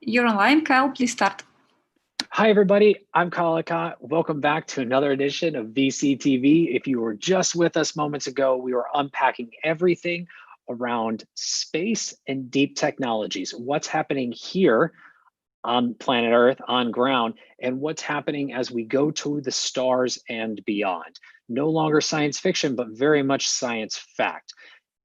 You're online, Kyle. Please start. Hi, everybody. I'm Kyle Ecott. Welcome back to another edition of VCTV. If you were just with us moments ago, we were unpacking everything around space and deep technologies. What's happening here on planet Earth, on ground, and what's happening as we go to the stars and beyond. No longer science fiction, but very much science fact.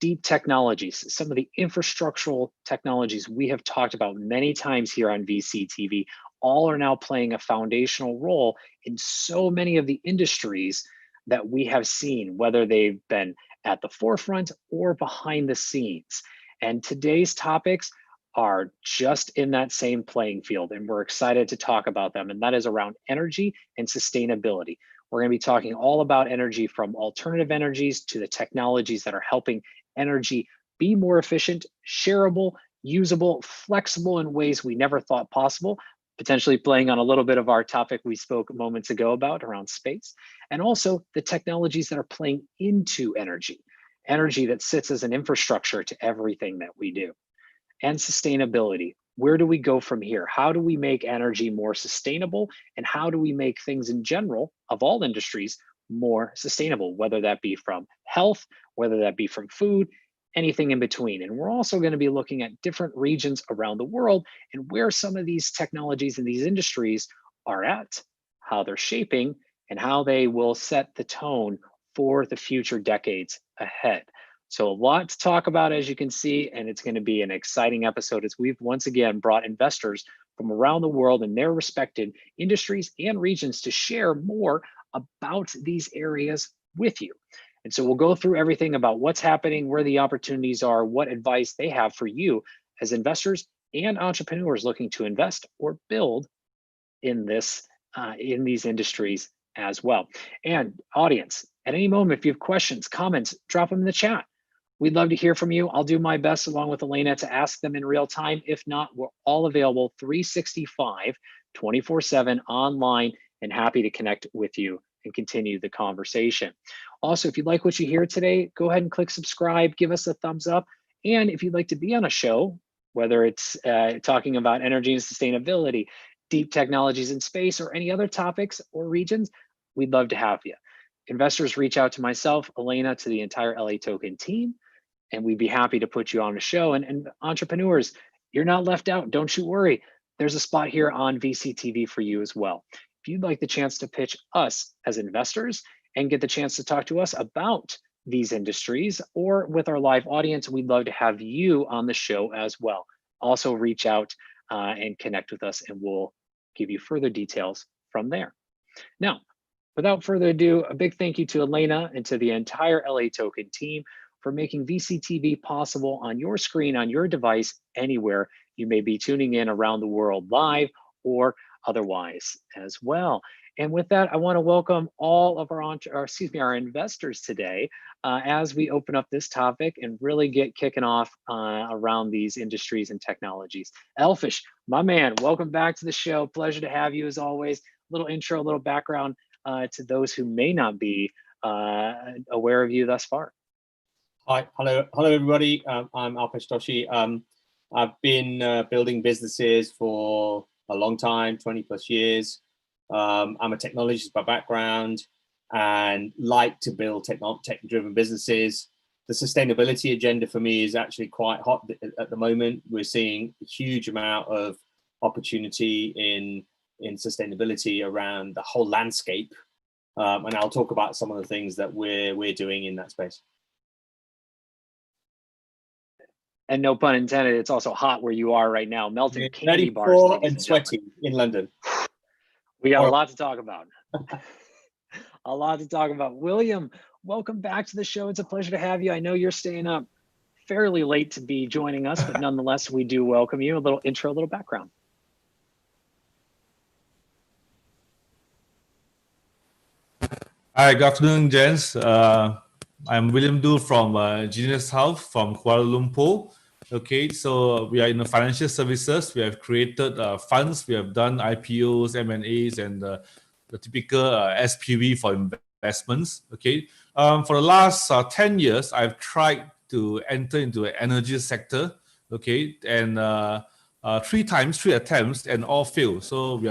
Deep technologies, some of the infrastructural technologies we have talked about many times here on VCTV, all are now playing a foundational role in so many of the industries that we have seen, whether they've been at the forefront or behind the scenes. And today's topics are just in that same playing field, and we're excited to talk about them, and that is around energy and sustainability. We're going to be talking all about energy, from alternative energies to the technologies that are helping energy be more efficient, shareable, usable, flexible in ways we never thought possible, potentially playing on a little bit of our topic we spoke moments ago about around space, and also the technologies that are playing into energy that sits as an infrastructure to everything that we do. And sustainability. Where do we go from here? How do we make energy more sustainable? And how do we make things in general of all industries more sustainable, whether that be from health, whether that be from food, anything in between. And we're also going to be looking at different regions around the world and where some of these technologies and these industries are at, how they're shaping, and how they will set the tone for the future decades ahead. So a lot to talk about, as you can see, and it's going to be an exciting episode as we've once again brought investors from around the world in their respective industries and regions to share more about these areas with you. And so we'll go through everything about what's happening, where the opportunities are, what advice they have for you as investors and entrepreneurs looking to invest or build in these industries as well. And audience, at any moment, if you have questions, comments, drop them in the chat. We'd love to hear from you. I'll do my best along with Elena to ask them in real time. If not, we're all available 365, 24/7 online, and happy to connect with you and continue the conversation. Also, if you like what you hear today, go ahead and click subscribe, give us a thumbs up. And if you'd like to be on a show, whether it's talking about energy and sustainability, deep technologies in space, or any other topics or regions, we'd love to have you. Investors reach out to myself, Elena, to the entire LA Token team, and we'd be happy to put you on a show. And entrepreneurs, you're not left out. Don't you worry. There's a spot here on VCTV for you as well. If you'd like the chance to pitch us as investors and get the chance to talk to us about these industries or with our live audience, we'd love to have you on the show as well. Also reach out and connect with us, and we'll give you further details from there. Now, without further ado, a big thank you to Elena and to the entire LA Token team for making VCTV possible on your screen, on your device, anywhere you may be tuning in around the world live or otherwise as well. And with that, I want to welcome all of our investors today as we open up this topic and really get kicking off around these industries and technologies. Elfish, my man, welcome back to the show. Pleasure to have you as always. A little intro, a little background to those who may not be aware of you thus far. Hi, hello everybody. I'm Alpesh Doshi. I've been building businesses for a long time, 20 plus years. I'm a technologist by background and like to build tech-driven businesses. The sustainability agenda for me is actually quite hot at the moment. We're seeing a huge amount of opportunity in sustainability around the whole landscape. And I'll talk about some of the things that we're doing in that space. And no pun intended, it's also hot where you are right now, melting candy bars. And sweaty in London. We got a lot to talk about. A lot to talk about. William, welcome back to the show. It's a pleasure to have you. I know you're staying up fairly late to be joining us, but nonetheless, we do welcome you. A little intro, a little background. Hi, good afternoon, gents. I'm William Du from Genius Health from Kuala Lumpur. Okay, so we are in the financial services. We have created funds. We have done IPOs, M&As, and the typical SPV for investments. Okay, for the last 10 years, I've tried to enter into the energy sector. Okay, and three attempts, and all failed. So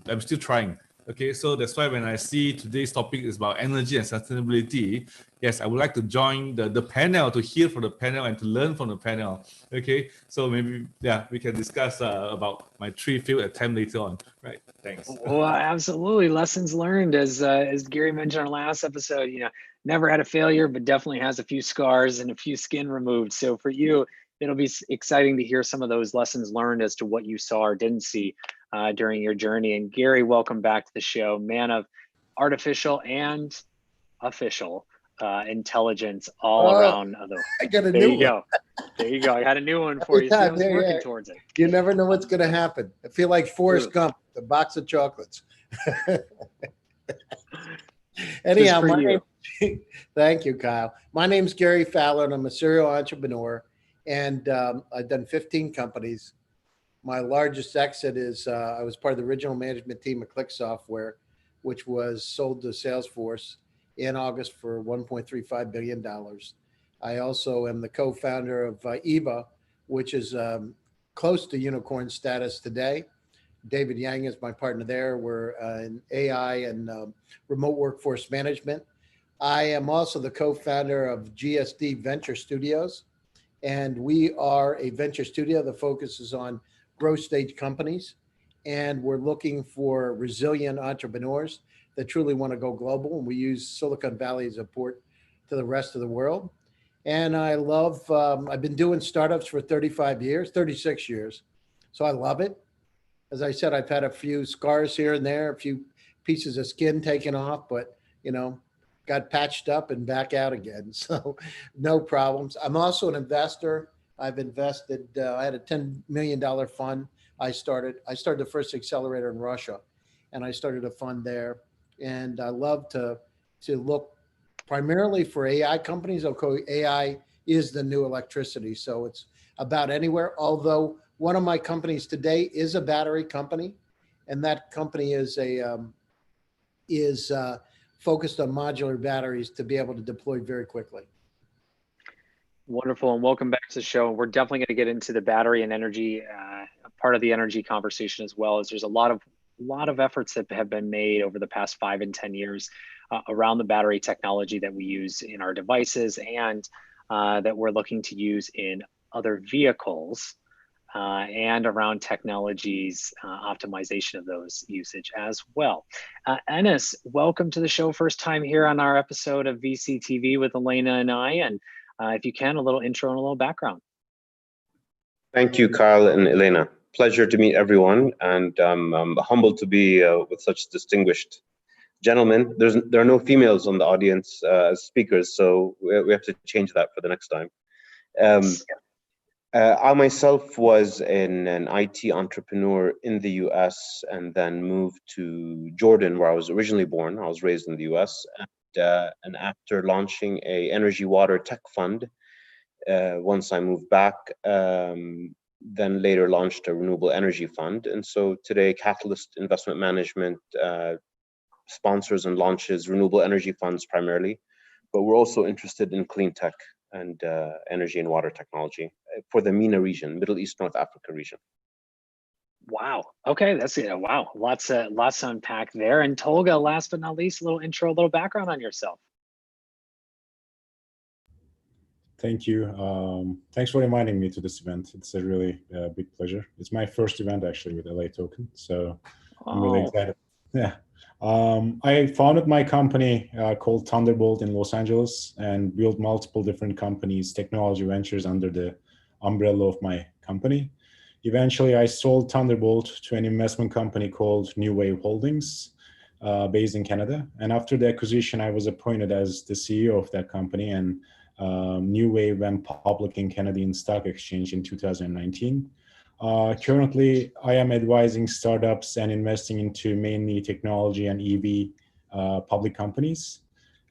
I'm still trying. Okay, so that's why when I see today's topic is about energy and sustainability, yes, I would like to join the panel, to hear from the panel and to learn from the panel. Okay, so maybe we can discuss about my 3 failed attempt later on. Right? Thanks. Well, absolutely. Lessons learned, as Gary mentioned in our last episode. Never had a failure, but definitely has a few scars and a few skin removed. So for you, it'll be exciting to hear some of those lessons learned as to what you saw or didn't see during your journey. And Gary, welcome back to the show, man of artificial and official intelligence all around. I got a there new you one. go. There you go. I got a new one for you. See, I was working towards it. You never know what's going to happen. I feel like Forrest Gump, the box of chocolates. Anyhow, thank you, Kyle. My name's Gary Fowler, and I'm a serial entrepreneur, and I've done 15 companies. My largest exit is I was part of the original management team of Click Software, which was sold to Salesforce in August for $1.35 billion. I also am the co-founder of Eva, which is close to unicorn status today. David Yang is my partner there. We're in AI and remote workforce management. I am also the co-founder of GSD Venture Studios, and we are a venture studio that focuses on growth stage companies, and we're looking for resilient entrepreneurs that truly want to go global, and we use Silicon Valley as a port to the rest of the world. And I love, I've been doing startups for 36 years, so I love it. As I said, I've had a few scars here and there, a few pieces of skin taken off, but, got patched up and back out again. So no problems. I'm also an investor. I've invested, I had a $10 million fund. I started the first accelerator in Russia, and I started a fund there. And I love to look primarily for AI companies. Okay, AI is the new electricity. So it's about anywhere, although one of my companies today is a battery company, and that company is focused on modular batteries to be able to deploy very quickly. Wonderful, and welcome back to the show. We're definitely going to get into the battery and energy part of the energy conversation, as well as there's a lot of efforts that have been made over the past 5 and 10 years around the battery technology that we use in our devices and that we're looking to use in other vehicles. And around technologies, optimization of those usage as well. Enes, welcome to the show. First time here on our episode of VCTV with Elena and I. And if you can, a little intro and a little background. Thank you, Kyle and Elena. Pleasure to meet everyone. And I'm humbled to be with such distinguished gentlemen. There are no females on the audience as speakers, so we have to change that for the next time. I myself was an IT entrepreneur in the US and then moved to Jordan, where I was originally born. I was raised in the US. And after launching a energy water tech fund, once I moved back, then later launched a renewable energy fund. And so today, Catalyst Investment Management sponsors and launches renewable energy funds primarily, but we're also interested in clean tech and energy and water technology for the MENA region, Middle East, North Africa region. Wow. Okay, that's it. Wow, lots to unpack there. And Tolga, last but not least, a little intro, a little background on yourself. Thank you. Thanks for inviting me to this event. It's a really big pleasure. It's my first event actually with LA Token, so I'm really excited. Yeah. I founded my company called Thunderbolt in Los Angeles and built multiple different companies, technology ventures under the umbrella of my company. Eventually, I sold Thunderbolt to an investment company called New Wave Holdings, based in Canada. And after the acquisition, I was appointed as the CEO of that company, and New Wave went public in Canadian Stock Exchange in 2019. Currently, I am advising startups and investing into mainly technology and EV public companies.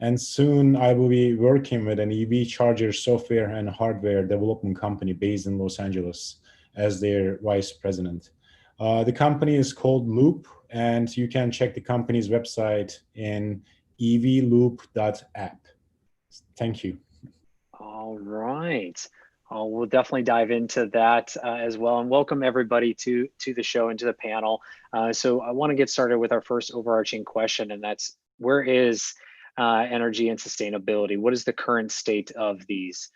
And soon I will be working with an EV charger software and hardware development company based in Los Angeles as their vice president. The company is called Loop, and you can check the company's website in evloop.app. Thank you. All right. We'll definitely dive into that as well, and welcome everybody to the show and to the panel. So I want to get started with our first overarching question, and that's, where is energy and sustainability? What is the current state of these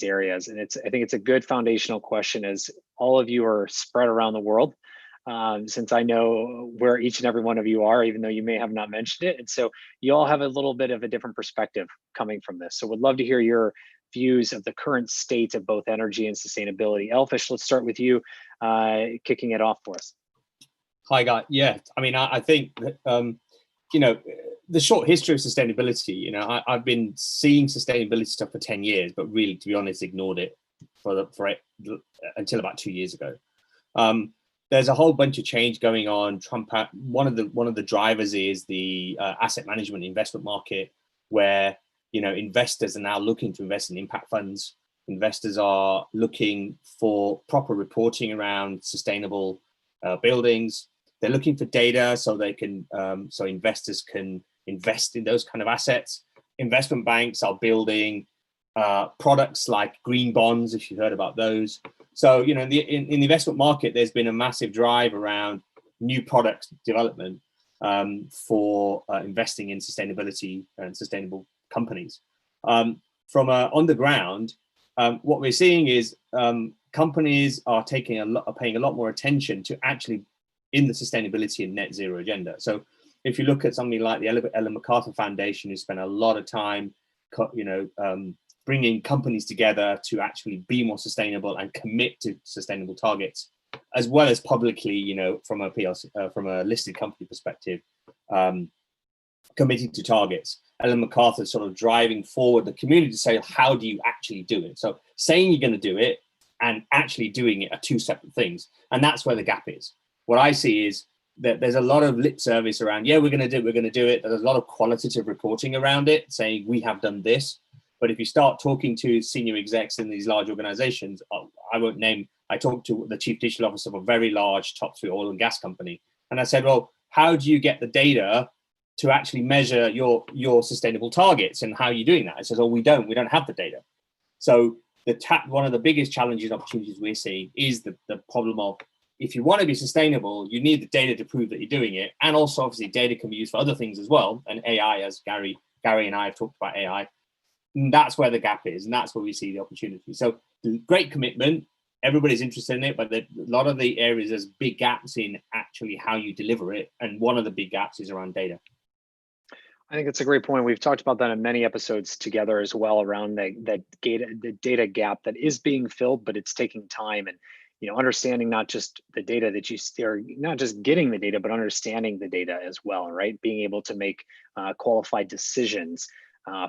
areas? And I think it's a good foundational question, as all of you are spread around the world. Since I know where each and every one of you are, even though you may have not mentioned it. And so you all have a little bit of a different perspective coming from this. So would love to hear your views of the current state of both energy and sustainability. Elfish, let's start with you, kicking it off for us. Hi, Guy. Yeah, I mean, I think that, you know, the short history of sustainability, you know, I've been seeing sustainability stuff for 10 years, but really, to be honest, ignored it until about 2 years ago. There's a whole bunch of change going on. One of the drivers is the asset management investment market, where, you know, investors are now looking to invest in impact funds. Investors are looking for proper reporting around sustainable buildings. They're looking for data so they can, so investors can invest in those kind of assets. Investment banks are building products like green bonds, if you heard about those. So, you know, in the investment market, there's been a massive drive around new product development for investing in sustainability and sustainable companies. From on the ground, what we're seeing is companies are paying a lot more attention to actually in the sustainability and net zero agenda. So if you look at something like the Ellen MacArthur Foundation, who spent a lot of time, you know, bringing companies together to actually be more sustainable and commit to sustainable targets, as well as publicly, you know, from a PLC, from a listed company perspective, committing to targets. Ellen MacArthur sort of driving forward the community to say, how do you actually do it? So saying you're going to do it and actually doing it are two separate things. And that's where the gap is. What I see is that there's a lot of lip service around, yeah, we're going to do it. There's a lot of qualitative reporting around it, saying we have done this. But if you start talking to senior execs in these large organizations, I won't name, I talked to the chief digital officer of a very large top 3 oil and gas company. And I said, well, how do you get the data to actually measure your sustainable targets, and how are you doing that? It says, oh, we don't have the data. So one of the biggest challenges and opportunities we're seeing is the problem of, if you want to be sustainable, you need the data to prove that you're doing it. And also, obviously, data can be used for other things as well. And AI, as Gary and I have talked about AI, and that's where the gap is. And that's where we see the opportunity. So great commitment. Everybody's interested in it, but a lot of the areas, there's big gaps in actually how you deliver it. And one of the big gaps is around data. I think it's a great point. We've talked about that in many episodes together as well, around the data gap that is being filled, but it's taking time. And, you know, understanding not just the data that you are, not just getting the data, but understanding the data as well, right? Being able to make qualified decisions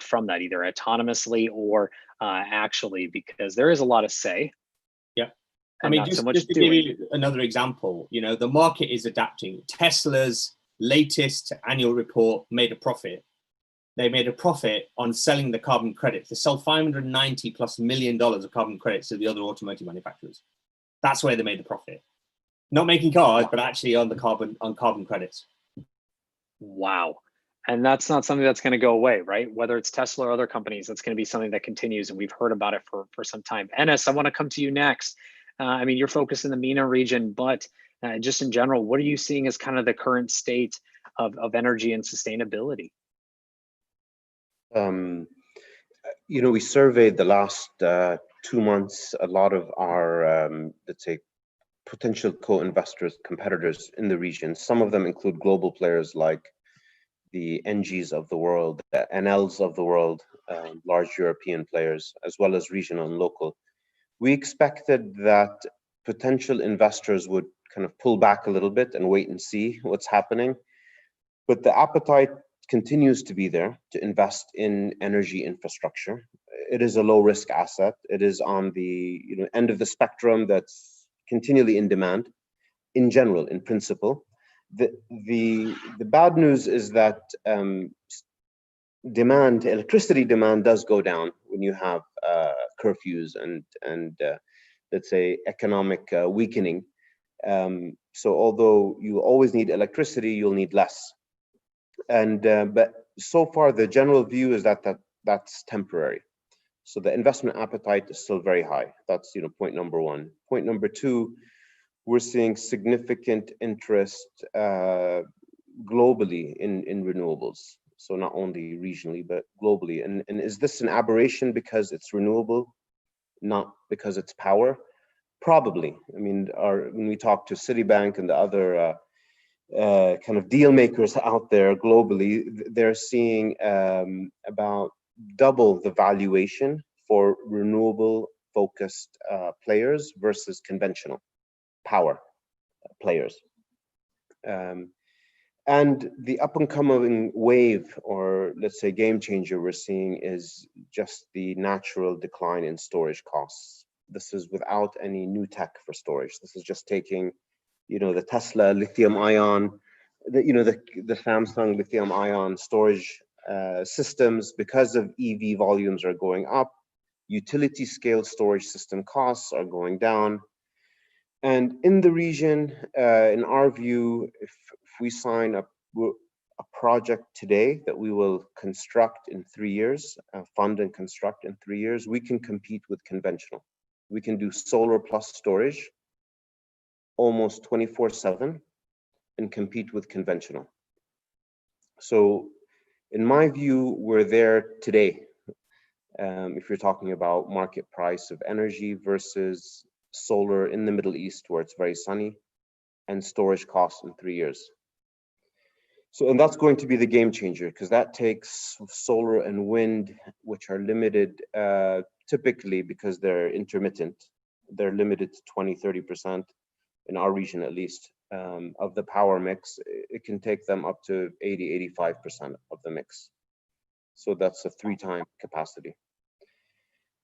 from that, either autonomously or actually, because there is a lot of say. Yeah. I mean, just to give you another example, you know, the market is adapting. Tesla's latest annual report made a profit. They made a profit on selling the carbon credits. They sold $590+ million of carbon credits to the other automotive manufacturers. That's where they made the profit. Not making cars, but actually on carbon credits. Wow. And that's not something that's going to go away, right? Whether it's Tesla or other companies, that's going to be something that continues. And we've heard about it for some time. Enes, I want to come to you next. I mean, you're focused in the MENA region, but just in general, what are you seeing as kind of the current state of energy and sustainability? You know, we surveyed the last 2 months a lot of our, let's say, potential co-investors, competitors in the region. Some of them include global players like the NGs of the world, the NLs of the world, large European players, as well as regional and local. We expected that potential investors would kind of pull back a little bit and wait and see what's happening. But the appetite continues to be there to invest in energy infrastructure. It is a low risk asset. It is on the end of the spectrum that's continually in demand in general, in principle. The bad news is that electricity demand does go down when you have curfews and let's say economic weakening. So although you always need electricity, you'll need less. And but so far the general view is that that's temporary. So the investment appetite is still very high. That's point number one. Point number two, we're seeing significant interest globally in renewables. So not only regionally, but globally. And is this an aberration because it's renewable, not because it's power? Probably. I mean, when we talk to Citibank and the other kind of deal makers out there globally, they're seeing about double the valuation for renewable focused players versus conventional power players. And the up and coming wave, or let's say game changer, we're seeing is just the natural decline in storage costs. This is without any new tech for storage. This is just taking, the Tesla lithium ion, the Samsung lithium ion storage systems. Because of EV volumes are going up, utility scale storage system costs are going down. And in the region, in our view, if we sign a project today that we will construct in 3 years, fund and construct in 3 years, we can compete with conventional. We can do solar plus storage almost 24/7 and compete with conventional. So in my view, we're there today. If you're talking about market price of energy versus solar in the Middle East where it's very sunny, and storage costs in 3 years. So, and that's going to be the game changer, because that takes solar and wind, which are limited typically because they're intermittent. They're limited to 20-30% in our region, at least, of the power mix. It can take them up to 80-85% of the mix. So that's a 3-time capacity.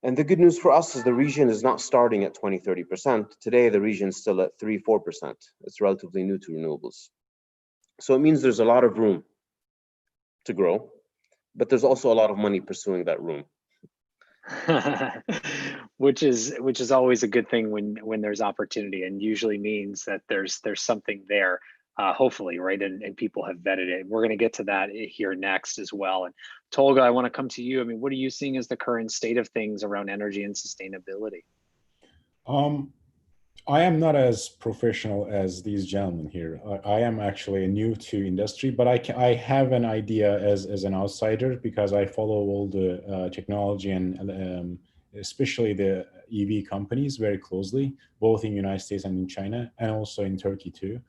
And the good news for us is the region is not starting at 20-30%. Today, the region is still at 3-4%. It's relatively new to renewables. So it means there's a lot of room to grow, but there's also a lot of money pursuing that room. which is always a good thing when there's opportunity, and usually means that there's something there. Hopefully, right? And people have vetted it. We're going to get to that here next as well. And Tolga, I want to come to you. I mean, what are you seeing as the current state of things around energy and sustainability? I am not as professional as these gentlemen here. I am actually new to industry, but I have an idea as an outsider, because I follow all the technology and especially the EV companies very closely, both in the United States and in China, and also in Turkey too.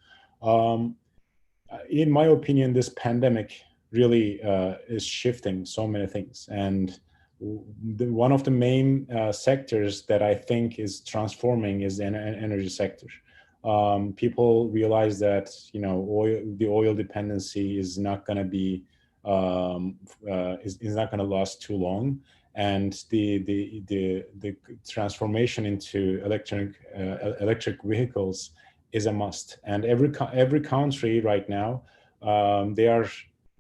In my opinion, this pandemic really is shifting so many things. And one of the main sectors that I think is transforming is the energy sector. People realize that the oil dependency is not going to be is not going to last too long, and the transformation into electric vehicles is a must. And every country right now, they are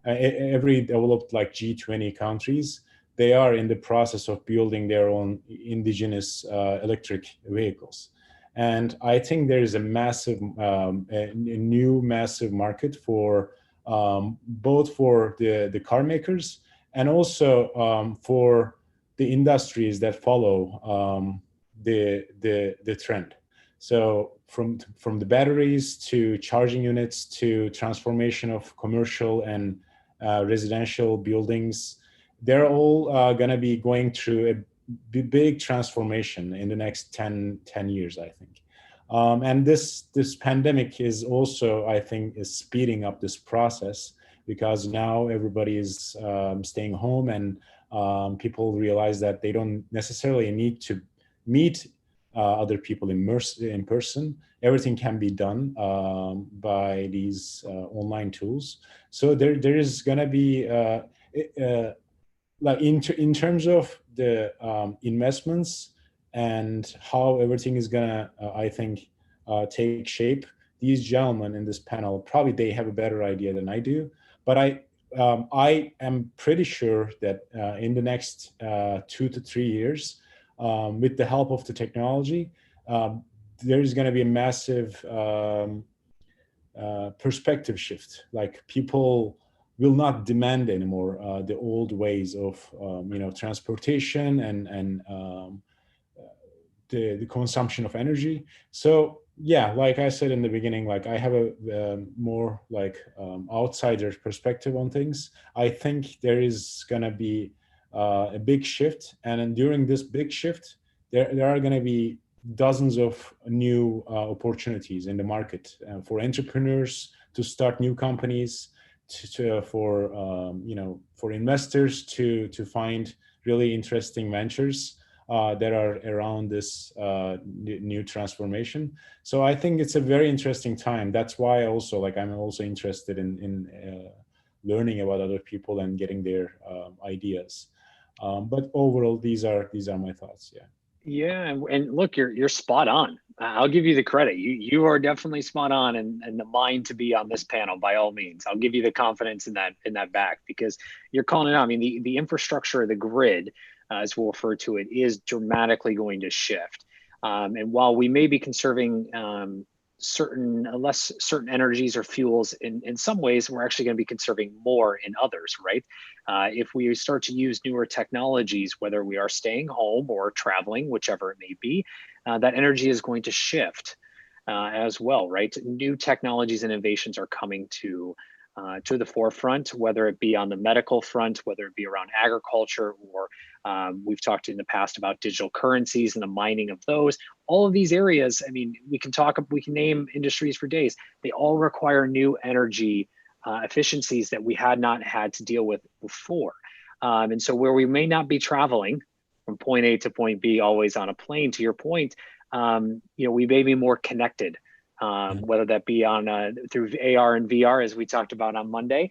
every developed like G20 countries, they are in the process of building their own indigenous electric vehicles. And I think there is a massive, a new massive market for both for the car makers and also for the industries that follow the trend. So from the batteries to charging units to transformation of commercial and residential buildings, they're all going to be going through a big transformation in the next 10 years, I think. And this pandemic is also, I think, is speeding up this process, because now everybody is staying home, and people realize that they don't necessarily need to meet other people in person. Everything can be done by these online tools. So there is going to be like in terms of the investments and how everything is gonna, I think, take shape. These gentlemen in this panel, probably they have a better idea than I do, but I am pretty sure that in the next 2 to 3 years, with the help of the technology, there is going to be a massive perspective shift. Like people will not demand anymore the old ways of transportation and the consumption of energy. So yeah, like I said in the beginning, like I have a more like outsider perspective on things. I think there is gonna be a big shift, and then during this big shift, there are gonna be dozens of new opportunities in the market for entrepreneurs to start new companies, for investors to find really interesting ventures that are around this new transformation. So I think it's a very interesting time. That's why also I'm also interested in learning about other people and getting their ideas. But overall, these are my thoughts. Yeah. Yeah, and look, you're spot on. I'll give you the credit. You are definitely spot on, and the mind to be on this panel by all means. I'll give you the confidence in that back, because you're calling it out. I mean, the infrastructure, the grid, as we'll refer to it, is dramatically going to shift. And while we may be conserving certain energies or fuels in some ways, we're actually going to be conserving more in others, right? If we start to use newer technologies, whether we are staying home or traveling, whichever it may be, that energy is going to shift as well, right? New technologies and innovations are coming to the forefront, whether it be on the medical front, whether it be around agriculture, or we've talked in the past about digital currencies and the mining of those. All of these areas, I mean, we can name industries for days. They all require new energy efficiencies that we had not had to deal with before. And so where we may not be traveling from point A to point B always on a plane, to your point, we may be more connected. Whether that be through AR and VR, as we talked about on Monday,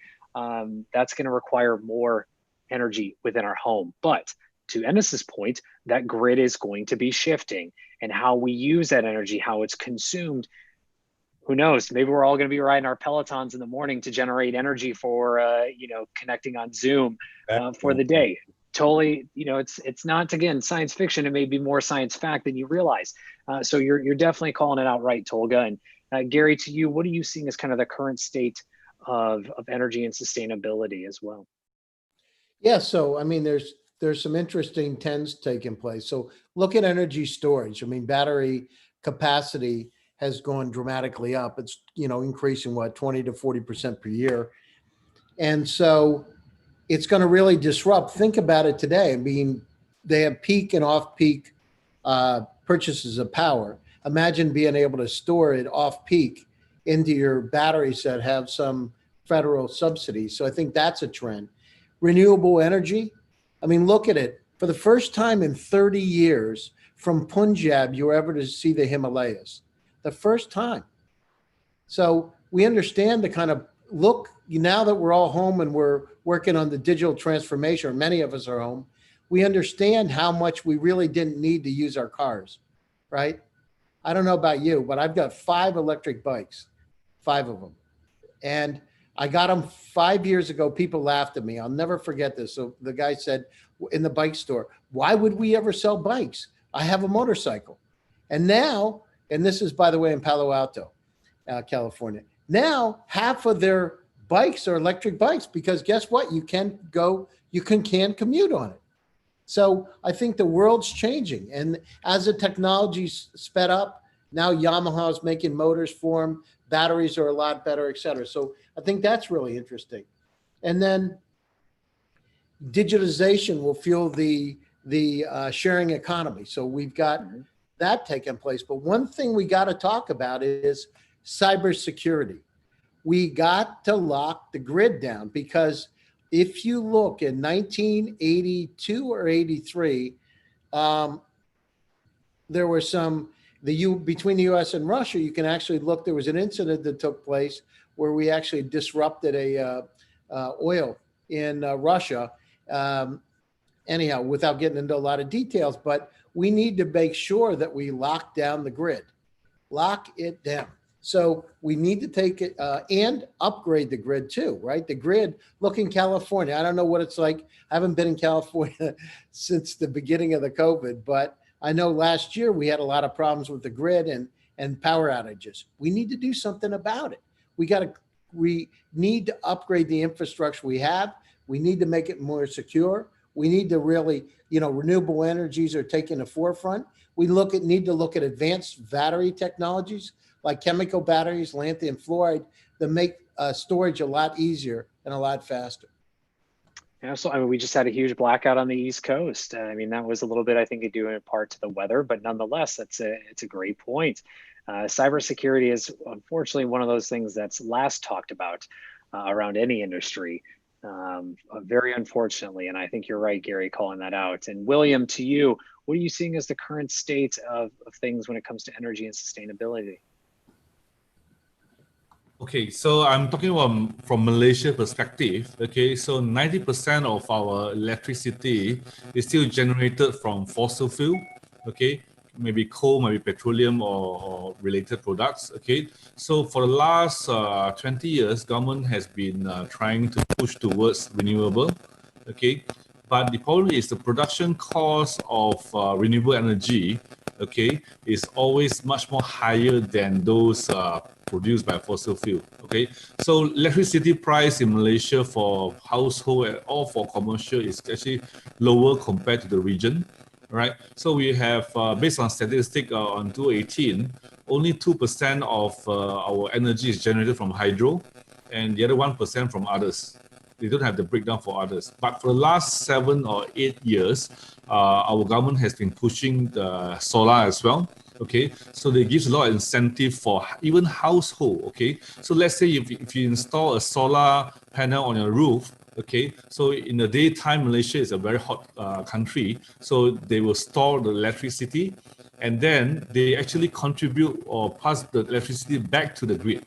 that's going to require more energy within our home. But to Enes's point, that grid is going to be shifting, and how we use that energy, how it's consumed, who knows? Maybe we're all going to be riding our Pelotons in the morning to generate energy for connecting on Zoom for the day. Totally, it's not, again, science fiction. It may be more science fact than you realize. So you're definitely calling it out right, Tolga. And Gary, to you, what are you seeing as kind of the current state of energy and sustainability as well? Yeah, so I mean, there's some interesting trends taking place. So look at energy storage. I mean, battery capacity has gone dramatically up. It's increasing 20 to 40% per year, and so it's going to really disrupt. Think about it today. I mean, they have peak and off-peak purchases of power. Imagine being able to store it off-peak into your batteries that have some federal subsidies. So I think that's a trend. Renewable energy. I mean, look at it. For the first time in 30 years, from Punjab, you were able to see the Himalayas. The first time. So we understand the kind of look, now that we're all home and we're working on the digital transformation, or many of us are home, we understand how much we really didn't need to use our cars, right? I don't know about you, but I've got 5 electric bikes, 5 of them. And I got them 5 years ago. People laughed at me. I'll never forget this. So the guy said in the bike store, why would we ever sell bikes? I have a motorcycle. And now, and this is, by the way, in Palo Alto, California, now half of their bikes are electric bikes, because guess what? You can commute on it. So I think the world's changing. And as the technology sped up, now Yamaha is making motors for them. Batteries are a lot better, et cetera. So I think that's really interesting. And then digitization will fuel the sharing economy. So we've got that taking place. But one thing we got to talk about is cybersecurity. We got to lock the grid down, because if you look in 1982 or 83, there were some, between the US and Russia, you can actually look, there was an incident that took place where we actually disrupted oil in Russia. Anyhow, without getting into a lot of details, but we need to make sure that we lock down the grid, lock it down. So we need to take it and upgrade the grid too, right? The grid, look in California. I don't know what it's like. I haven't been in California since the beginning of the COVID, but I know last year we had a lot of problems with the grid and power outages. We need to do something about it. We got to we need to upgrade the infrastructure we have. We need to make it more secure. We need to really, renewable energies are taking the forefront. We need to look at advanced battery technologies like chemical batteries, lithium fluoride, that make storage a lot easier and a lot faster. Yeah, so we just had a huge blackout on the East Coast. That was a little bit, I think, due in part to the weather, but nonetheless, it's a great point. Cybersecurity is unfortunately one of those things that's last talked about around any industry, very unfortunately. And I think you're right, Gary, calling that out. And William, to you, what are you seeing as the current state of things when it comes to energy and sustainability? Okay, so I'm talking about from Malaysia perspective. Okay, so 90% of our electricity is still generated from fossil fuel. Okay, maybe coal, maybe petroleum or related products. Okay, so for the last 20 years, government has been trying to push towards renewable. Okay, but the problem is the production cost of renewable energy, okay, is always much more higher than those produced by fossil fuel. Okay, so electricity price in Malaysia for household or for commercial is actually lower compared to the region. Right, so we have based on statistic on 2018, only 2% of our energy is generated from hydro, and the other 1% from others. They don't have the breakdown for others. But for the last 7 or 8 years, our government has been pushing the solar as well. Okay, so they give a lot of incentive for even household. Okay, so let's say if you install a solar panel on your roof, okay, so in the daytime, Malaysia is a very hot country, so they will store the electricity, and then they actually contribute or pass the electricity back to the grid.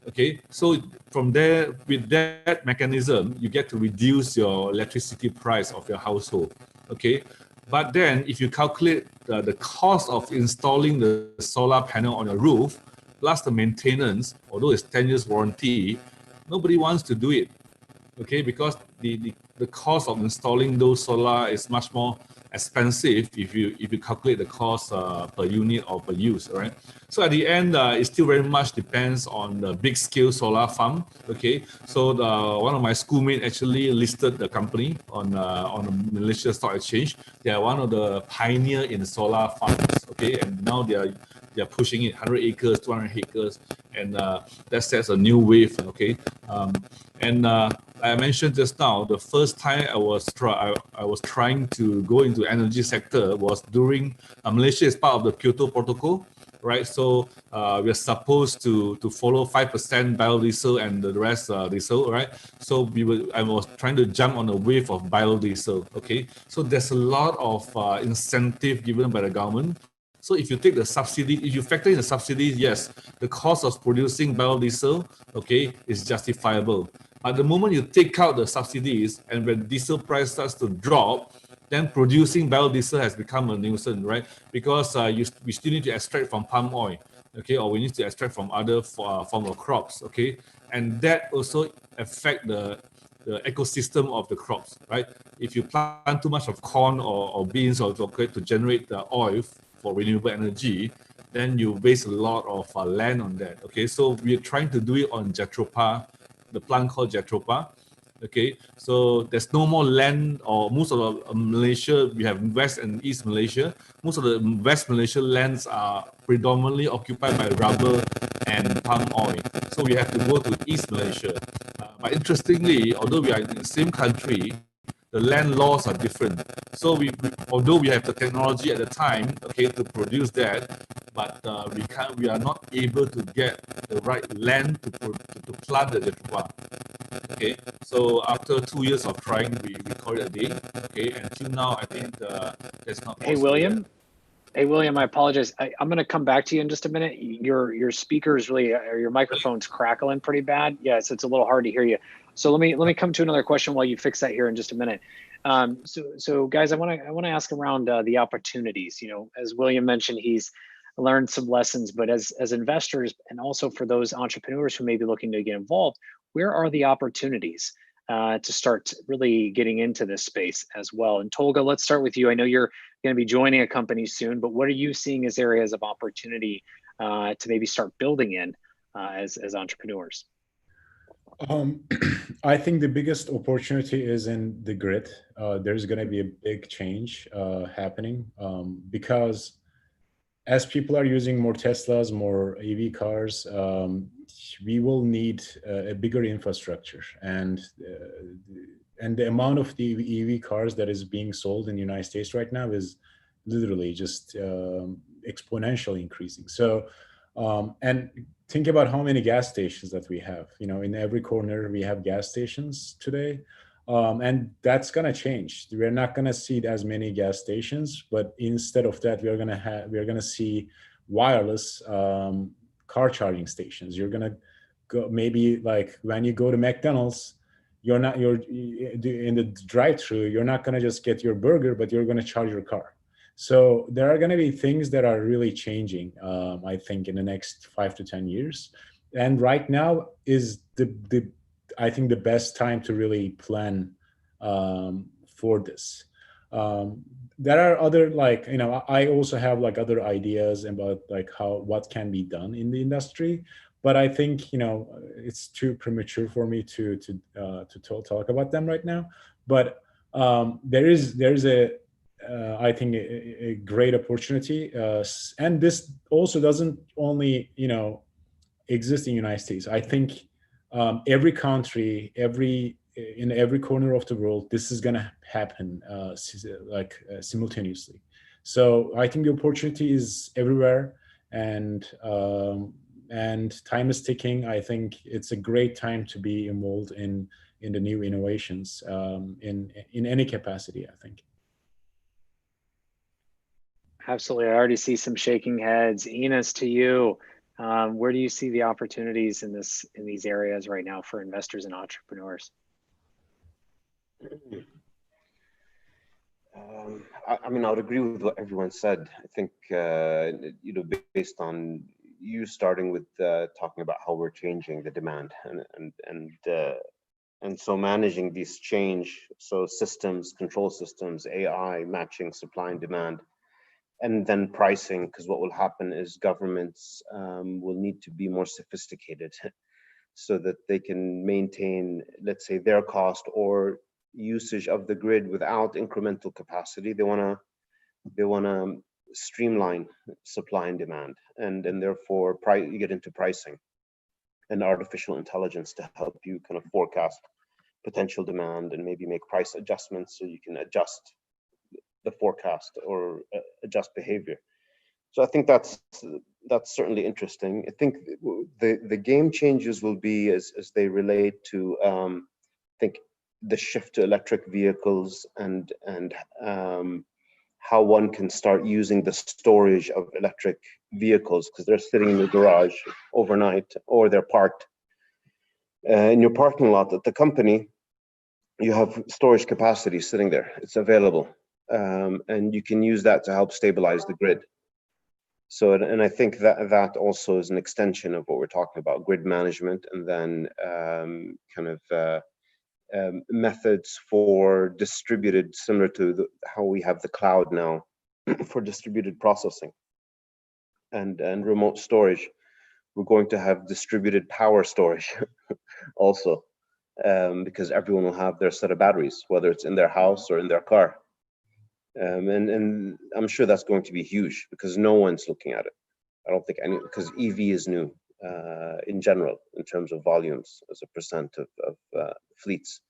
Okay, so from there, with that mechanism, you get to reduce your electricity price of your household. Okay, but then if you calculate the cost of installing the solar panel on your roof, plus the maintenance, although it's 10 years warranty, nobody wants to do it. Okay, because the cost of installing those solar is much more expensive if you calculate the cost per unit or per use, right? So at the end, it still very much depends on the big scale solar farm. Okay, so one of my schoolmates actually listed the company on the Malaysia Stock Exchange. They are one of the pioneer in solar farms. Okay, and now they are pushing it 100 acres, 200 acres, and that sets a new wave. Okay, I mentioned just now, the first time I was trying to go into energy sector was during Malaysia is part of the Kyoto Protocol, right? So we are supposed to follow 5% biodiesel and the rest diesel, right? So I was trying to jump on a wave of biodiesel. Okay, so there's a lot of incentive given by the government. So if you take the subsidy, if you factor in the subsidies, yes, the cost of producing biodiesel, okay, is justifiable. But the moment you take out the subsidies and when diesel price starts to drop, then producing biodiesel has become a nuisance, right? Because we still need to extract from palm oil, okay, or we need to extract from other form of crops, okay, and that also affect the ecosystem of the crops, right? If you plant too much of corn or beans or chocolate to generate the oil for renewable energy, then you waste a lot of land on that. Okay, so we're trying to do it on Jatropha, the plant called Jatropha. Okay, so there's no more land, or most of Malaysia, we have West and East Malaysia. Most of the West Malaysia lands are predominantly occupied by rubber and palm oil. So we have to go to East Malaysia. But interestingly, although we are in the same country, the land laws are different. So although we have the technology at the time, okay, to produce that, but we are not able to get the right land to plant the Jatropha. Okay, so after 2 years of trying, we call it a day. Okay, until now, I think that's not possible. Hey, William. Yet. Hey, William, I apologize. I'm going to come back to you in just a minute. Your speakers really, or your microphone's crackling pretty bad. Yeah, so it's a little hard to hear you. So let me come to another question while you fix that here in just a minute. So guys, I want to ask around the opportunities. You know, as William mentioned, he's learned some lessons, but as investors and also for those entrepreneurs who may be looking to get involved, where are the opportunities to start really getting into this space as well? And Tolga, let's start with you. I know you're going to be joining a company soon, but what are you seeing as areas of opportunity to maybe start building in as entrepreneurs? I think the biggest opportunity is in the grid. There's going to be a big change happening because as people are using more Teslas, more EV cars, we will need a bigger infrastructure, and the amount of the EV cars that is being sold in the United States right now is literally just exponentially increasing. So, and think about how many gas stations that we have. You know, in every corner we have gas stations today. And that's going to change. We're not going to see as many gas stations, but instead of that, we're going to see wireless car charging stations. You're going to go, maybe like when you go to McDonald's, you're in the drive-through, you're not going to just get your burger, but you're going to charge your car. So there are going to be things that are really changing, I think, in the next 5 to 10 years. And right now is I think the best time to really plan for this. There are other, like, you know, I also have like other ideas about like what can be done in the industry, but I think, you know, it's too premature for me to talk about them right now. But there's I think a great opportunity, and this also doesn't only, you know, exist in the United States. I think every country, in every corner of the world, this is going to happen simultaneously. So I think the opportunity is everywhere, and time is ticking. I think it's a great time to be involved in the new innovations in any capacity, I think. Absolutely. I already see some shaking heads. Enos, to you. Where do you see the opportunities in these areas right now for investors and entrepreneurs? I mean, I would agree with what everyone said. I think, you know, based on you starting with talking about how we're changing the demand and so managing these change, so systems, control systems, AI, matching supply and demand, and then pricing, because what will happen is governments will need to be more sophisticated so that they can maintain, let's say, their cost or usage of the grid without incremental capacity. They want to streamline supply and demand, and therefore you get into pricing and artificial intelligence to help you kind of forecast potential demand and maybe make price adjustments so you can adjust the forecast or adjust behavior. So I think that's certainly interesting. I think the game changes will be as they relate to I think the shift to electric vehicles and how one can start using the storage of electric vehicles, because they're sitting in the garage overnight or they're parked in your parking lot at the company. You have storage capacity sitting there, it's available. And you can use that to help stabilize the grid. So, and I think that also is an extension of what we're talking about, grid management, and then methods for distributed, similar to how we have the cloud now for distributed processing and remote storage. We're going to have distributed power storage also, because everyone will have their set of batteries, whether it's in their house or in their car. And I'm sure that's going to be huge because no one's looking at it. I don't think because EV is new in general in terms of volumes as a percent of fleets.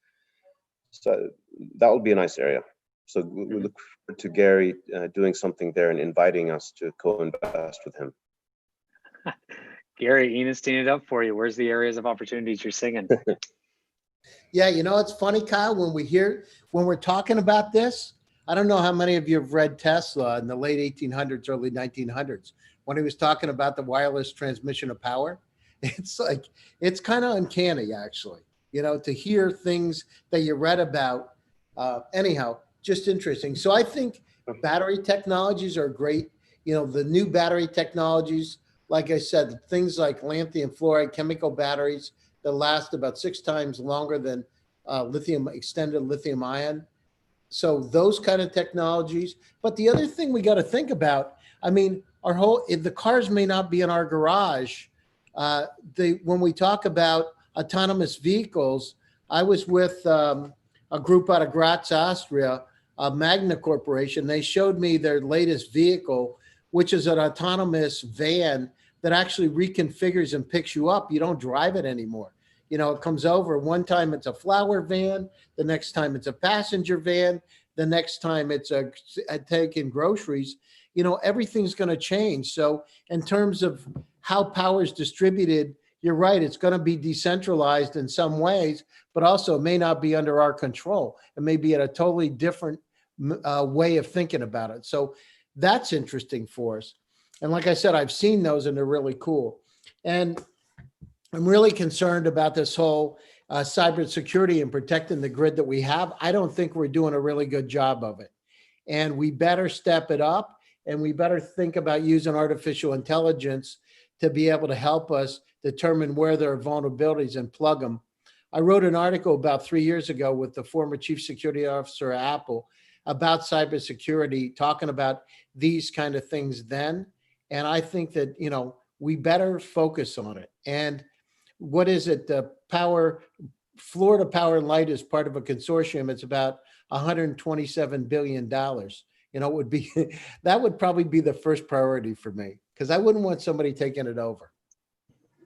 So that will be a nice area. So we look forward to Gary doing something there and inviting us to co-invest with him. Gary, Enos teed it up for you. Where's the areas of opportunities you're singing? Yeah, you know, it's funny, Kyle, when we're talking about this, I don't know how many of you have read Tesla in the late 1800s, early 1900s, when he was talking about the wireless transmission of power. It's like, it's kind of uncanny, actually, you know, to hear things that you read about. Anyhow, just interesting. So I think battery technologies are great. You know, the new battery technologies, like I said, things like lithium fluoride chemical batteries that last about 6 times longer than extended lithium ion. So those kind of technologies. But the other thing we got to think about, I mean, the cars may not be in our garage. When we talk about autonomous vehicles, I was with a group out of Graz, Austria, Magna Corporation. They showed me their latest vehicle, which is an autonomous van that actually reconfigures and picks you up. You don't drive it anymore. You know, it comes over. One time it's a flower van. The next time it's a passenger van. The next time it's a taking groceries. You know, everything's going to change. So in terms of how power is distributed, you're right. It's going to be decentralized in some ways, but also it may not be under our control. It may be at a totally different way of thinking about it. So that's interesting for us. And like I said, I've seen those and they're really cool. And I'm really concerned about this whole cybersecurity and protecting the grid that we have. I don't think we're doing a really good job of it. And we better step it up, and we better think about using artificial intelligence to be able to help us determine where there are vulnerabilities and plug them. I wrote an article about 3 years ago with the former chief security officer at Apple about cybersecurity, talking about these kind of things then. And I think that, you know, we better focus on it. And what is it? Florida Power and Light is part of a consortium. It's about $127 billion. You know, it would be, that would probably be the first priority for me, because I wouldn't want somebody taking it over.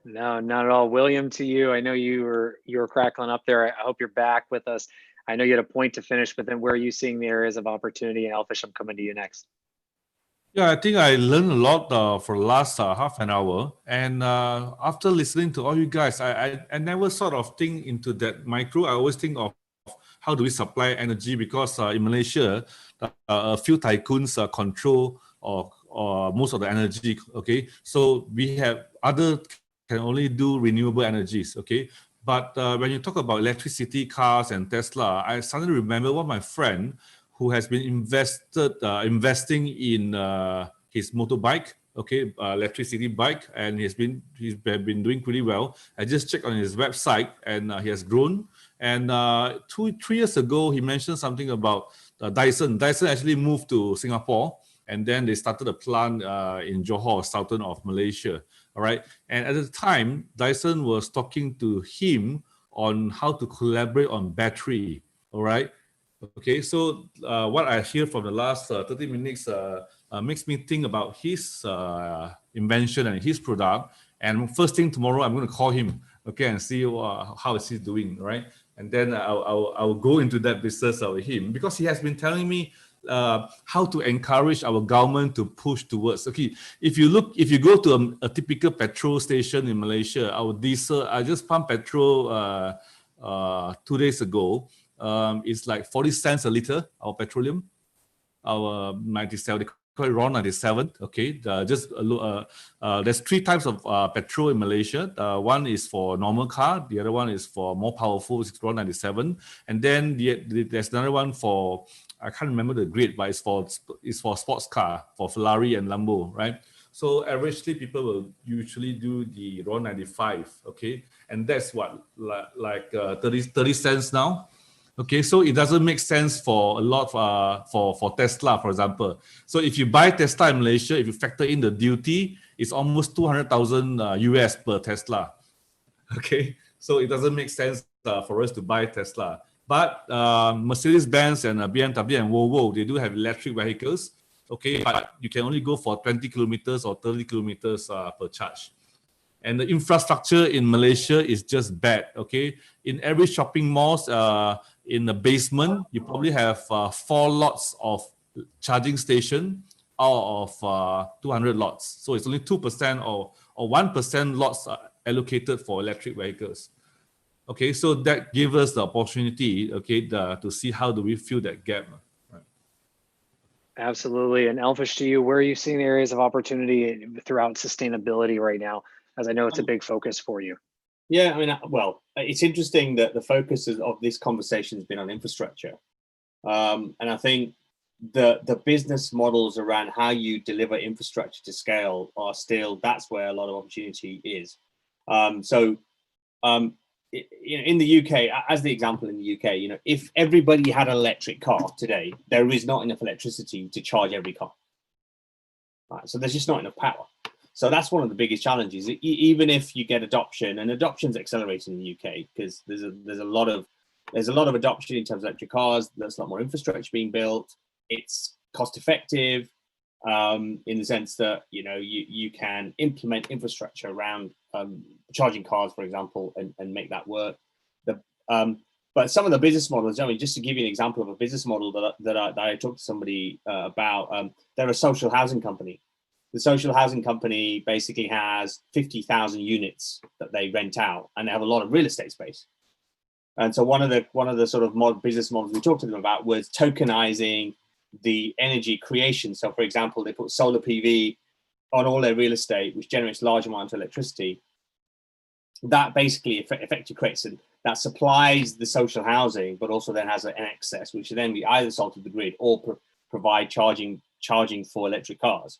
No, not at all. William, to you, I know you were crackling up there. I hope you're back with us. I know you had a point to finish, but then where are you seeing the areas of opportunity? And Elfish, I'm coming to you next. Yeah, I think I learned a lot for the last half an hour. And after listening to all you guys, I never sort of think into that micro. I always think of how do we supply energy, because in Malaysia, a few tycoons control or most of the energy, okay? So we have other can only do renewable energies, okay? But when you talk about electricity, cars, and Tesla, I suddenly remember one of my friend who has been investing in his motorbike, okay, electricity bike, and he's been doing pretty well. I just checked on his website, and he has grown. And 3 years ago, he mentioned something about Dyson. Dyson actually moved to Singapore, and then they started a plant in Johor, southern of Malaysia. All right, and at the time, Dyson was talking to him on how to collaborate on battery. All right. Okay, so what I hear from the last 30 minutes makes me think about his invention and his product. And first thing tomorrow, I'm going to call him, okay, and see how is he doing, right? And then I'll go into that business with him, because he has been telling me how to encourage our government to push towards. Okay, if you go to a typical petrol station in Malaysia, our diesel, I just pumped petrol 2 days ago. It's like 40 cents a liter, our petroleum, our 97, they call it RON 97, okay? There's 3 types of petrol in Malaysia. One is for normal car, the other one is for more powerful, it's RON 97. And then there's another one for, I can't remember the grade, but it's for sports car, for Ferrari and Lambo, right? So averagely, people will usually do the RON 95, okay? And that's what, like 30 cents now. Okay, so it doesn't make sense for a lot for Tesla, for example. So if you buy Tesla in Malaysia, if you factor in the duty, it's almost 200,000 US per Tesla. Okay, so it doesn't make sense for us to buy Tesla. But Mercedes-Benz and BMW and Volvo, they do have electric vehicles. Okay, but you can only go for 20 kilometers or 30 kilometers per charge. And the infrastructure in Malaysia is just bad, okay? In every shopping malls, in the basement, you probably have 4 lots of charging station out of 200 lots. So it's only 2% or 1% lots allocated for electric vehicles. Okay, so that gives us the opportunity, okay, to see how do we fill that gap. Right. Absolutely. And Elfish, to you, where are you seeing the areas of opportunity throughout sustainability right now? As I know it's a big focus for you. Yeah, I mean, well, it's interesting that the focus of this conversation has been on infrastructure. And I think the business models around how you deliver infrastructure to scale are still, that's where a lot of opportunity is. In the UK, as the example in the UK, you know, if everybody had an electric car today, there is not enough electricity to charge every car. Right, so there's just not enough power. So that's one of the biggest challenges. Even if you get adoption, and adoption's accelerating in the UK because there's a lot of adoption in terms of electric cars. There's a lot more infrastructure being built. It's cost effective in the sense that you can implement infrastructure around charging cars, for example, and make that work. But some of the business models, I mean, just to give you an example of a business model that I talked to somebody about, they're a social housing company. The social housing company basically has 50,000 units that they rent out, and they have a lot of real estate space. And so one of the sort of business models we talked to them about was tokenizing the energy creation. So, for example, they put solar PV on all their real estate, which generates large amounts of electricity. That basically effectively creates that supplies the social housing, but also then has an excess, which then be either sold to the grid or provide charging for electric cars.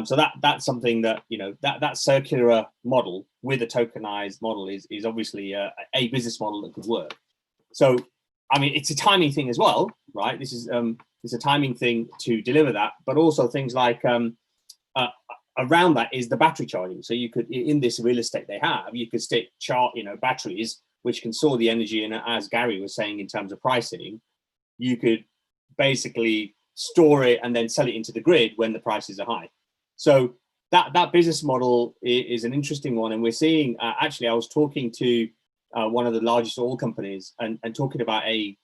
So that's something that that circular model with a tokenized model is obviously a business model that could work. So I mean, it's a timing thing as well, right? This is it's a timing thing to deliver that, but also things like around that is the battery charging. So you could, in this real estate they have, you could stick batteries which can store the energy, and as Gary was saying in terms of pricing, you could basically store it and then sell it into the grid when the prices are high. So that business model is an interesting one, and we're seeing actually I was talking to one of the largest oil companies and talking about a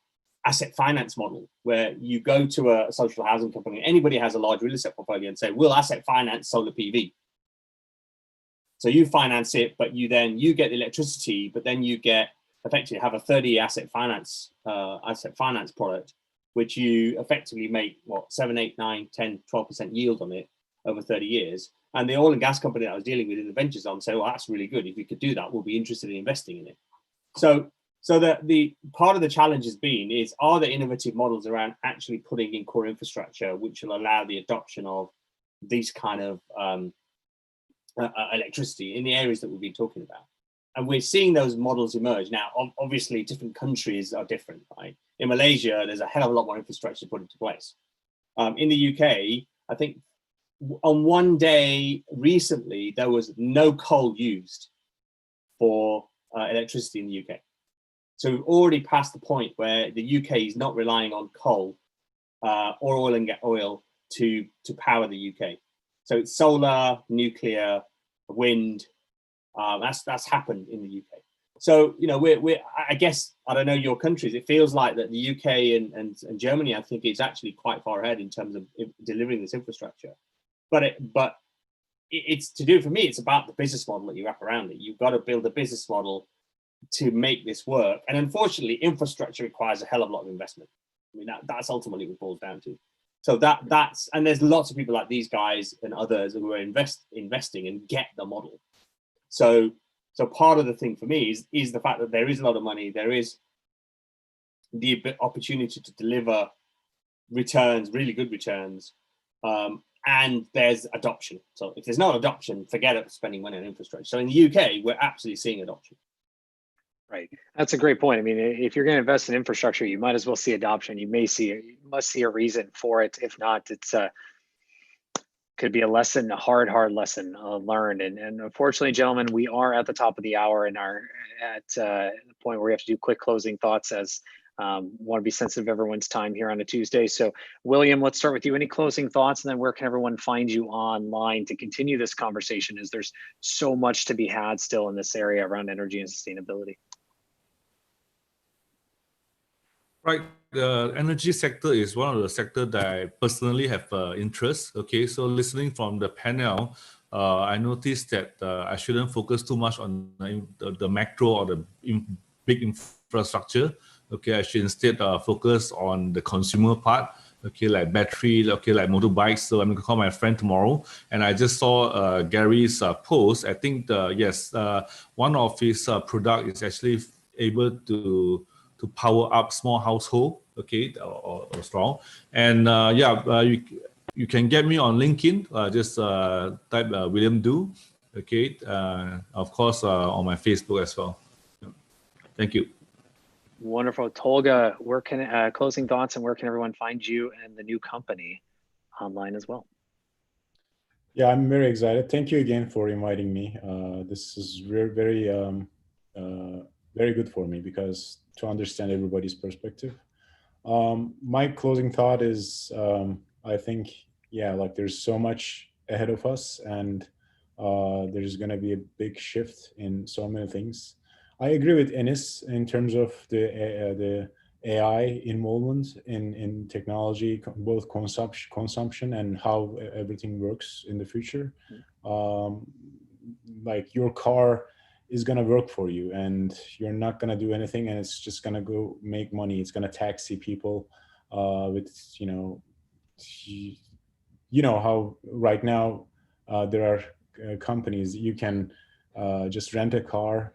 asset finance model where you go to a social housing company, anybody has a large real estate portfolio, and say, we'll asset finance solar PV. So you finance it, but you get the electricity, but then you get effectively have a 30 asset finance product, which you effectively make 7, 8, 9, 10, 12% yield on it over 30 years. And the oil and gas company that I was dealing with in the ventures on said, well, that's really good. If you could do that, we'll be interested in investing in it. So the part of the challenge has been is, are there innovative models around actually putting in core infrastructure which will allow the adoption of these kind of electricity in the areas that we've been talking about? And we're seeing those models emerge. Now, obviously, different countries are different, right? In Malaysia, there's a hell of a lot more infrastructure put into place. In the UK, I think on one day recently, there was no coal used for electricity in the UK. So we've already passed the point where the UK is not relying on coal or oil to power the UK. So it's solar, nuclear, wind. That's happened in the UK. So I guess, I don't know your countries. It feels like that the UK and Germany, I think, is actually quite far ahead in terms of delivering this infrastructure. But it's to do, for me, it's about the business model that you wrap around it. You've got to build a business model to make this work. And unfortunately, infrastructure requires a hell of a lot of investment. I mean, that's ultimately what it boils down to. So that's, and there's lots of people like these guys and others who are investing and get the model. So part of the thing for me is the fact that there is a lot of money, there is the opportunity to deliver returns, really good returns, and there's adoption. So if there's no adoption, forget it, spending money on infrastructure. So in the UK, we're absolutely seeing adoption. Right. That's a great point. I mean, if you're going to invest in infrastructure, you might as well see adoption. You must see a reason for it. If not, it's could be a lesson, a hard lesson learned. And unfortunately, gentlemen, we are at the top of the hour and are at the point where we have to do quick closing thoughts, as want to be sensitive of everyone's time here on a Tuesday. So William, let's start with you. Any closing thoughts, and then where can everyone find you online to continue this conversation, as there's so much to be had still in this area around energy and sustainability? Right, the energy sector is one of the sectors that I personally have interest. Okay, so listening from the panel, I noticed that I shouldn't focus too much on the macro or the big infrastructure. Okay, I should instead focus on the consumer part. Okay, like battery, okay, like motorbikes. So I'm going to call my friend tomorrow. And I just saw Gary's post. I think, yes, one of his product is actually able to power up small household, okay, or strong. And you can get me on LinkedIn. Just type William Du, okay. Of course, on my Facebook as well. Thank you. Wonderful. Tolga, where can closing thoughts, and where can everyone find you and the new company online as well? Yeah, I'm very excited. Thank you again for inviting me. This is very good for me because to understand everybody's perspective. My closing thought is, I think, yeah, like there's so much ahead of us, and there's going to be a big shift in so many things. I agree with Enis in terms of the AI involvement in technology, both consumption and how everything works in the future. Like your car is going to work for you, and you're not going to do anything, and it's just going to go make money. It's going to taxi people with, you know how right now there are companies you can just rent a car,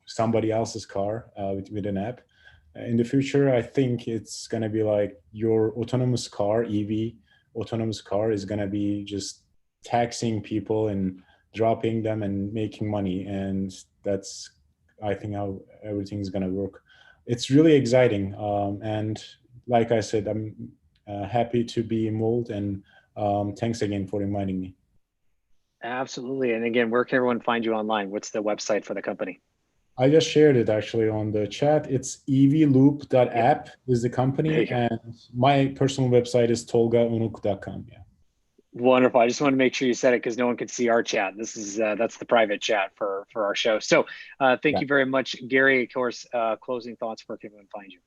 somebody else's car with an app. In the future, I think it's going to be like your autonomous car, EV autonomous car, is going to be just taxing people and dropping them and making money. And that's, I think, how everything's going to work. It's really exciting. And like I said, I'm happy to be involved, and thanks again for reminding me. Absolutely. And again, where can everyone find you online? What's the website for the company? I just shared it actually on the chat. It's evloop.app is the company, and my personal website is tolgaunuk.com. Yeah. Wonderful. I just want to make sure you said it because no one could see our chat. This is that's the private chat for our show. So thank you very much, Gary. Of course, closing thoughts. Where can everyone find you?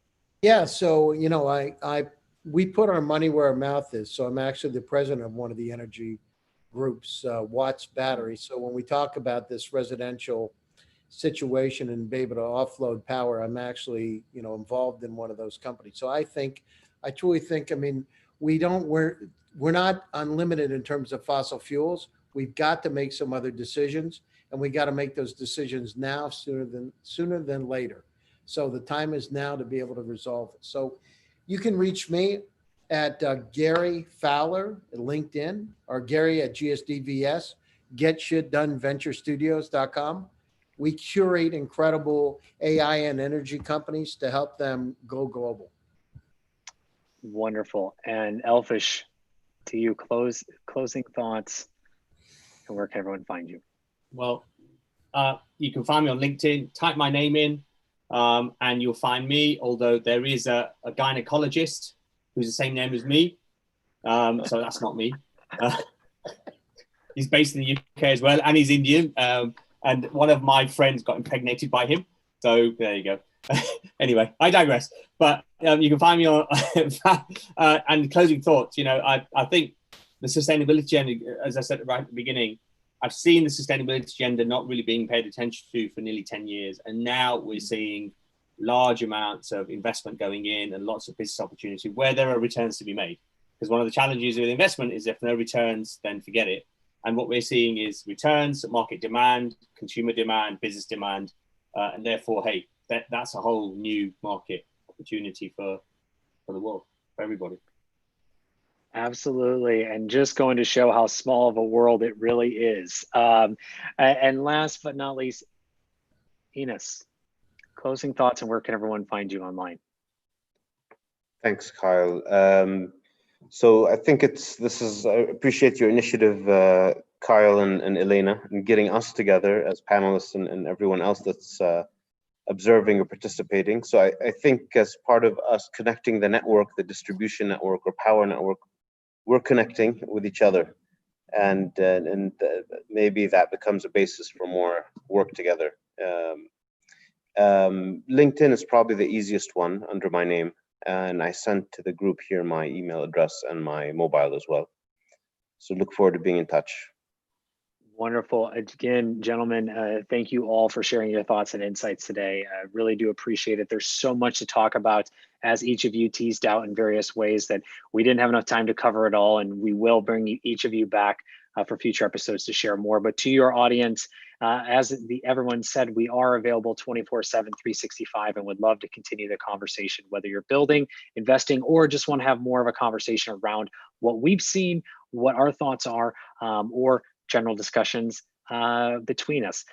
Yeah, so we put our money where our mouth is. So I'm actually the president of one of the energy groups, Watts Battery. So when we talk about this residential situation and be able to offload power, I'm actually involved in one of those companies. So I truly think, I mean, we're not unlimited in terms of fossil fuels. We've got to make some other decisions, and we got to make those decisions now sooner than later. So the time is now to be able to resolve it. So you can reach me at Gary Fowler at LinkedIn, or Gary at GSDVS, GetShitDoneVentureStudios.com. We curate incredible AI and energy companies to help them go global. Wonderful. And Elfish, to you, closing thoughts, and where can everyone find you? Well, you can find me on LinkedIn. Type my name in, and you'll find me. Although there is a gynecologist who's the same name as me, so that's not me. He's based in the UK as well, and he's Indian. And one of my friends got impregnated by him. So there you go. Anyway, I digress. But you can find me on and closing thoughts. I think the sustainability agenda, as I said right at the beginning, I've seen the sustainability agenda not really being paid attention to for nearly 10 years. And now we're seeing large amounts of investment going in and lots of business opportunity where there are returns to be made. Because one of the challenges with investment is if no returns, then forget it. And what we're seeing is returns, market demand, consumer demand, business demand, and therefore, hey, that's a whole new market opportunity for the world, for everybody. Absolutely. And just going to show how small of a world it really is. And last but not least, Enis, closing thoughts, and where can everyone find you online? Thanks, Kyle. So I think I appreciate your initiative, Kyle and Elena, in getting us together as panelists and everyone else that's observing or participating. So I think as part of us connecting the network, the distribution network or power network, we're connecting with each other. And maybe that becomes a basis for more work together. LinkedIn is probably the easiest one under my name. And I sent to the group here my email address and my mobile as well. So look forward to being in touch. Wonderful. Again, gentlemen, thank you all for sharing your thoughts and insights today. I really do appreciate it. There's so much to talk about, as each of you teased out in various ways, that we didn't have enough time to cover it all, and we will bring each of you back for future episodes to share more. But to your audience, as everyone said, we are available 24/7, 365, and would love to continue the conversation, whether you're building, investing, or just want to have more of a conversation around what we've seen, what our thoughts are, or general discussions between us.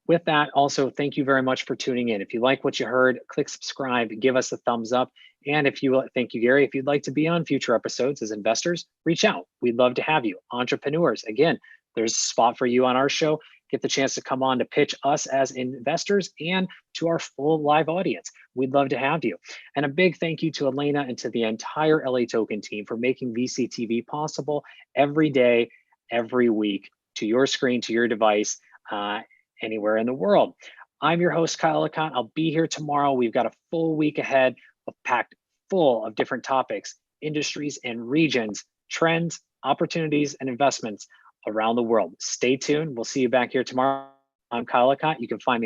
With that, also, thank you very much for tuning in. If you like what you heard, click subscribe, give us a thumbs up. And if you, thank you, Gary, if you'd like to be on future episodes as investors, reach out. We'd love to have you. Entrepreneurs, again, there's a spot for you on our show. Get the chance to come on to pitch us as investors and to our full live audience. We'd love to have you. And a big thank you to Elena and to the entire LA Token team for making VCTV possible every day, every week, to your screen, to your device, anywhere in the world. I'm your host, Kyle Ellicott. I'll be here tomorrow. We've got a full week ahead of packed full of different topics, industries and regions, trends, opportunities, and investments around the world. Stay tuned. We'll see you back here tomorrow. I'm Kyle Ellicott. You can find me